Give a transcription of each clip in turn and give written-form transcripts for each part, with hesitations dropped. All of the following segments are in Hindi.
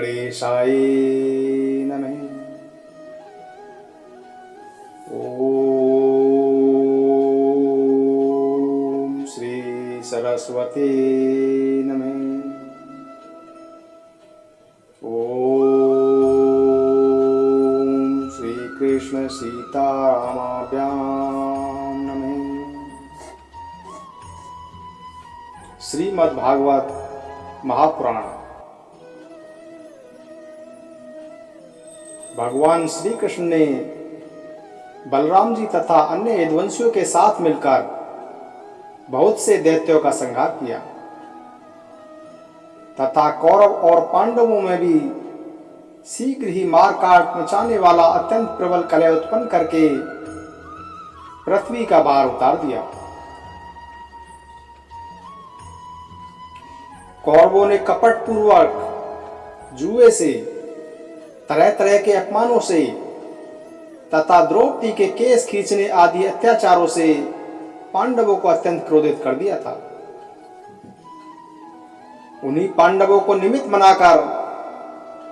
गणेशाय नमः। ओम श्री सरस्वती नमः। ओम श्री कृष्ण सीतारामाभ्यां नमः। श्रीमद्भागवत महापुराण। भगवान श्री कृष्ण ने बलराम जी तथा अन्य यदुवंशियों के साथ मिलकर बहुत से दैत्यों का संहार किया तथा कौरव और पांडवों में भी शीघ्र ही मारकाट मचाने वाला अत्यंत प्रबल कलह उत्पन्न करके पृथ्वी का भार उतार दिया। कौरवों ने कपट पूर्वक जुए से, तरह तरह के अपमानों से तथा द्रौपदी के केस खींचने आदि अत्याचारों से पांडवों को अत्यंत क्रोधित कर दिया था। उन्हीं पांडवों को निमित्त बनाकर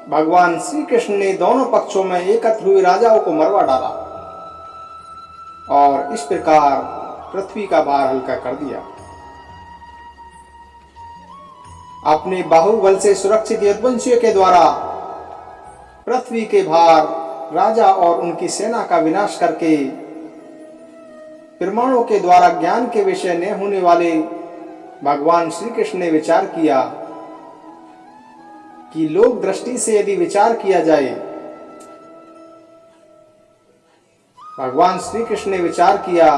भगवान श्री कृष्ण ने दोनों पक्षों में एकत्र हुए राजाओं को मरवा डाला और इस प्रकार पृथ्वी का भार हल्का कर दिया। अपने बाहुबल से सुरक्षित यदुवंशियों के द्वारा पृथ्वी के भार राजा और उनकी सेना का विनाश करके प्रमाणों के द्वारा ज्ञान के विषय न होने वाले भगवान श्री कृष्ण ने विचार किया कि लोक दृष्टि से यदि विचार किया जाए, भगवान श्री कृष्ण ने विचार किया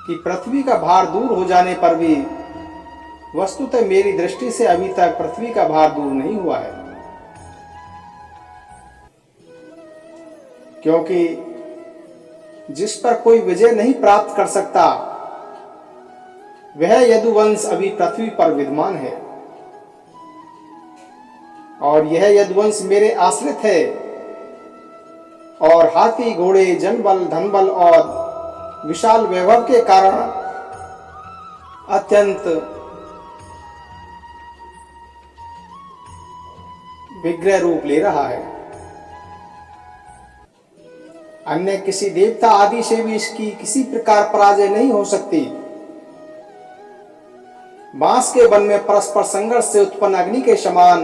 कि पृथ्वी का भार दूर हो जाने पर भी वस्तुतः मेरी दृष्टि से अभी तक पृथ्वी का भार दूर नहीं हुआ है, क्योंकि जिस पर कोई विजय नहीं प्राप्त कर सकता वह यदुवंश अभी पृथ्वी पर विद्यमान है और यह यदुवंश मेरे आश्रित है और हाथी घोड़े जनबल धनबल और विशाल वैभव के कारण अत्यंत विग्रह रूप ले रहा है। अन्य किसी देवता आदि से भी इसकी किसी प्रकार पराजय नहीं हो सकती। बांस के वन में परस्पर संघर्ष से उत्पन्न अग्नि के समान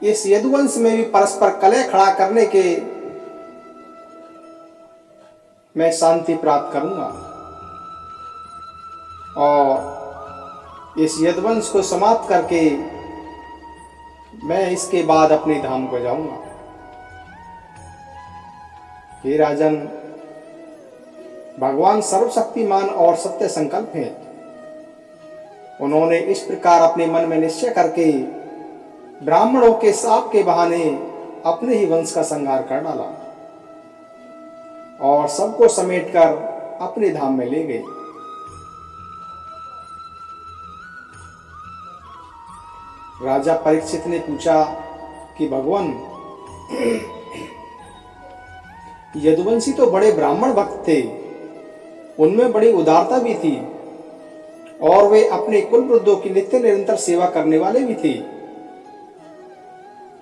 इस यदुवंश में भी परस्पर कलह खड़ा करने के मैं शांति प्राप्त करूंगा और इस यदुवंश को समाप्त करके मैं इसके बाद अपने धाम को जाऊंगा। हे राजन, भगवान सर्वशक्तिमान और सत्य संकल्प हैं। उन्होंने इस प्रकार अपने मन में निश्चय करके ब्राह्मणों के शाप के बहाने अपने ही वंश का संहार कर डाला और सबको समेटकर अपने धाम में ले गए। राजा परीक्षित ने पूछा कि भगवान, यदुवंशी तो बड़े ब्राह्मण भक्त थे, उनमें बड़ी उदारता भी थी और वे अपने कुल वृद्धों की नित्य निरंतर सेवा करने वाले भी थे।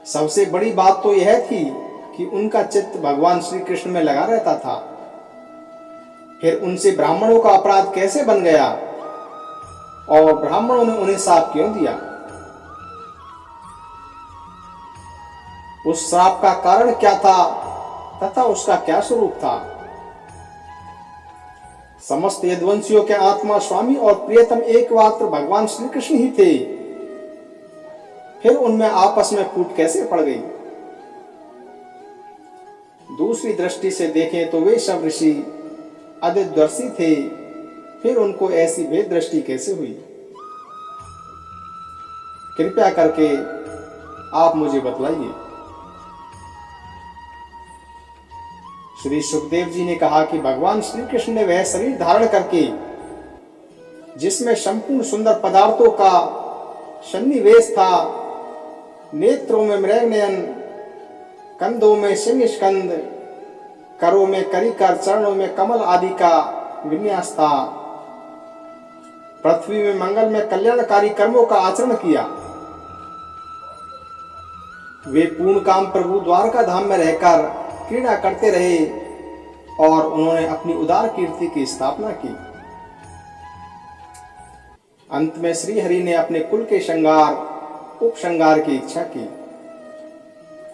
सबसे बड़ी बात तो यह थी कि उनका चित्त भगवान श्री कृष्ण में लगा रहता था। फिर उनसे ब्राह्मणों का अपराध कैसे बन गया और ब्राह्मणों ने उन्हें शाप क्यों दिया? उस श्राप का कारण क्या था तथा उसका क्या स्वरूप था? समस्त यदुवंशियों के आत्मा स्वामी और प्रियतम एकमात्र भगवान श्री कृष्ण ही थे। फिर उनमें आपस में फूट कैसे पड़ गई? दूसरी दृष्टि से देखें तो वे सब ऋषि अदिदर्शी थे, फिर उनको ऐसी भेद दृष्टि कैसे हुई? कृपया करके आप मुझे बतलाइए। श्री सुखदेव जी ने कहा कि भगवान श्री कृष्ण ने वह शरीर धारण करके जिसमें संपूर्ण सुंदर पदार्थों का सन्निवेश था, नेत्रों में मृगनयन, कंधों में सिंह स्कंद, करों में करिकर, चरणों में कमल आदि का विन्यास था, पृथ्वी में मंगल में कल्याणकारी कर्मों का आचरण किया, वे पूर्ण काम प्रभु द्वारका धाम में रहकर क्रीड़ा करते रहे और उन्होंने अपनी उदार कीर्ति की स्थापना की। अंत में श्री हरि ने अपने कुल के श्रृंगार उपश्रृंगार की इच्छा की,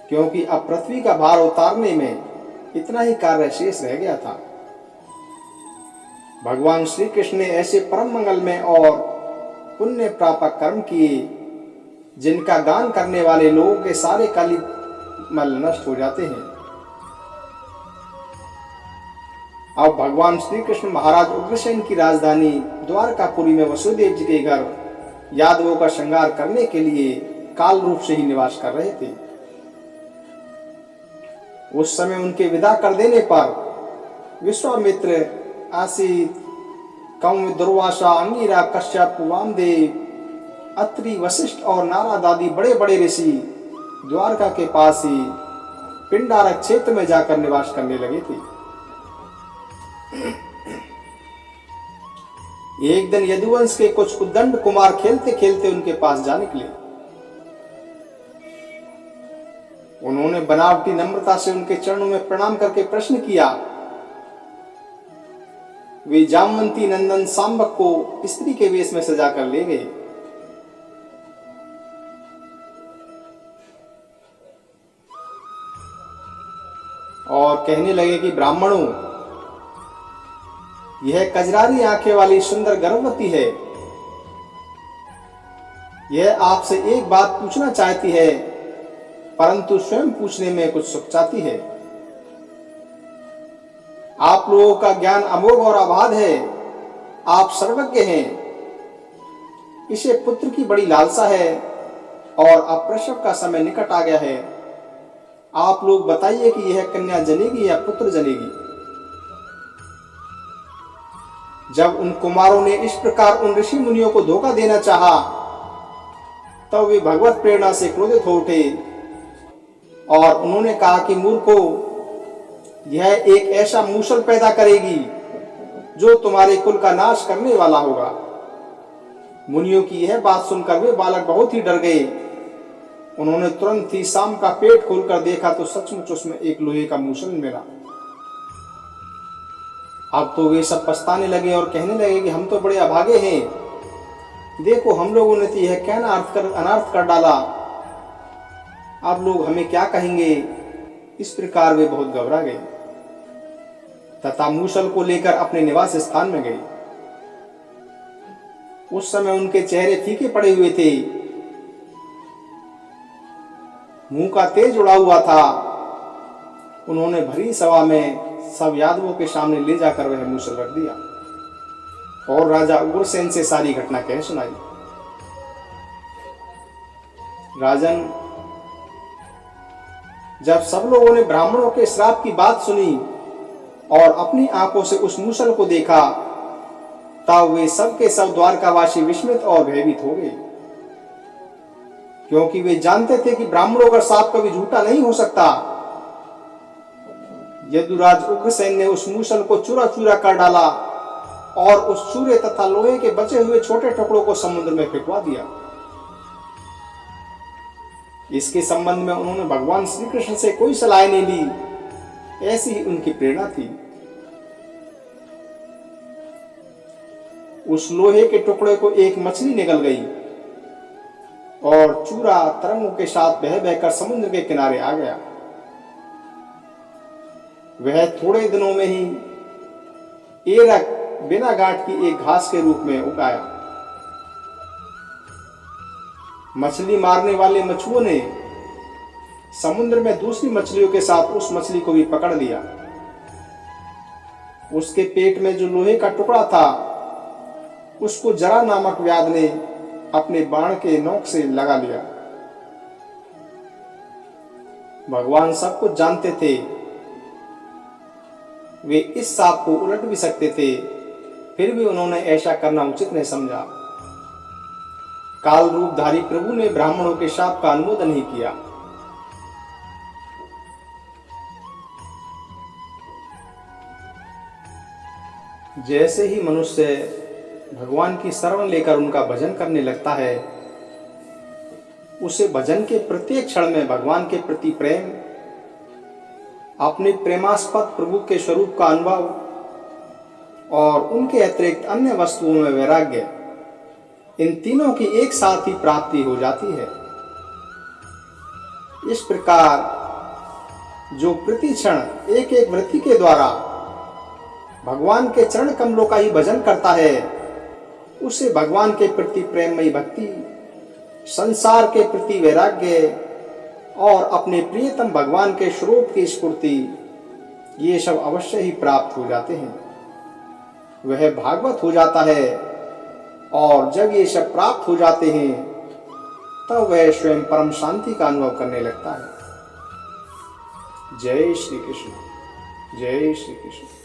क्योंकि अब पृथ्वी का भार उतारने में इतना ही कार्य शेष रह गया था। भगवान श्री कृष्ण ने ऐसे परम मंगलमय और पुण्य प्रापक कर्म किए जिनका गान करने वाले लोगों के सारे कलिमल नष्ट हो जाते हैं। अब भगवान श्री कृष्ण महाराज उग्रसेन की राजधानी द्वारकापुरी में वसुदेव जी के घर यादवों का श्रृंगार करने के लिए काल रूप से ही निवास कर रहे थे। उस समय उनके विदा कर देने पर विश्वामित्र, आसित, कौम, दुर्वासा, अंगिरा, कश्यप, वामदेव, अत्रि, वशिष्ठ और नारद आदि बड़े बड़े ऋषि द्वारका के पास ही पिंडारक क्षेत्र में जाकर निवास करने लगे थे। एक दिन यदुवंश के कुछ उद्दंड कुमार खेलते खेलते उनके पास जा निकले। उन्होंने बनावटी नम्रता से उनके चरणों में प्रणाम करके प्रश्न किया। वे जामवंती नंदन सांबक को स्त्री के वेश में सजाकर ले गए। और कहने लगे कि ब्राह्मणों, यह कजरारी आंखें वाली सुंदर गर्भवती है। यह आपसे एक बात पूछना चाहती है, परंतु स्वयं पूछने में कुछ सुख चाहती है। आप लोगों का ज्ञान अमोघ और अबाध है, आप सर्वज्ञ हैं। इसे पुत्र की बड़ी लालसा है और अब प्रसव का समय निकट आ गया है। आप लोग बताइए कि यह कन्या जनेगी या पुत्र जनेगी। जब उन कुमारों ने इस प्रकार उन ऋषि मुनियों को धोखा देना चाहा, तब वे भगवत प्रेरणा से क्रोधित हो उठे और उन्होंने कहा कि मूर्खों, यह एक ऐसा मूसल पैदा करेगी जो तुम्हारे कुल का नाश करने वाला होगा। मुनियों की यह बात सुनकर वे बालक बहुत ही डर गए। उन्होंने तुरंत ही शाम का पेट खोलकर देखा तो सचमुच उसमें एक लोहे का मूसल मिला। अब तो वे सब पछताने लगे और कहने लगे कि हम तो बड़े अभागे हैं। देखो, हम लोगों ने तो यह कहना अनर्थ कर डाला। अब लोग हमें क्या कहेंगे। इस प्रकार वे बहुत घबरा गए तथा मूसल को लेकर अपने निवास स्थान में गए। उस समय उनके चेहरे फीके पड़े हुए थे, मुंह का तेज उड़ा हुआ था। उन्होंने भरी सभा में सब यादवों के सामने ले जाकर वह मूसल रख दिया और राजा उग्रसेन से सारी घटना कह सुनाई। राजन, जब सब लोगों ने ब्राह्मणों के श्राप की बात सुनी और अपनी आंखों से उस मूसल को देखा, तब वे सब के सब द्वारकावासी विस्मित और भयभीत हो गए, क्योंकि वे जानते थे कि ब्राह्मणों का श्राप कभी झूठा नहीं हो सकता। यदुराज उग्रसेन ने उस मूसल को चूरा चूरा कर डाला और उस चूरे तथा लोहे के बचे हुए छोटे टुकड़ों को समुद्र में फेंकवा दिया। इसके संबंध में उन्होंने भगवान श्री कृष्ण से कोई सलाह नहीं ली, ऐसी ही उनकी प्रेरणा थी। उस लोहे के टुकड़े को एक मछली निगल गई और चूरा तरंगों के साथ बह बहकर समुद्र के किनारे आ गया। वह थोड़े दिनों में ही एरक बिना गांठ की एक घास के रूप में उग आया। मछली मारने वाले मछुओं ने समुद्र में दूसरी मछलियों के साथ उस मछली को भी पकड़ लिया। उसके पेट में जो लोहे का टुकड़ा था, उसको जरा नामक व्याध ने अपने बाण के नोक से लगा लिया। भगवान सब कुछ जानते थे। वे इस सांप को उलट भी सकते थे, फिर भी उन्होंने ऐसा करना उचित नहीं समझा। काल रूपधारी प्रभु ने ब्राह्मणों के शाप का अनुमोदन ही किया। जैसे ही मनुष्य भगवान की शरण लेकर उनका भजन करने लगता है, उसे भजन के प्रत्येक क्षण में भगवान के प्रति प्रेम, अपने प्रेमास्पद प्रभु के स्वरूप का अनुभव और उनके अतिरिक्त अन्य वस्तुओं में वैराग्य, इन तीनों की एक साथ ही प्राप्ति हो जाती है। इस प्रकार जो प्रति क्षण एक एक वृत्ति के द्वारा भगवान के चरण कमलों का ही भजन करता है, उसे भगवान के प्रति प्रेममयी भक्ति, संसार के प्रति वैराग्य और अपने प्रियतम भगवान के स्वरूप की स्फूर्ति, ये सब अवश्य ही प्राप्त हो जाते हैं। वह भागवत हो जाता है और जब ये सब प्राप्त हो जाते हैं तब वह स्वयं परम शांति का अनुभव करने लगता है। जय श्री कृष्ण, जय श्री कृष्ण।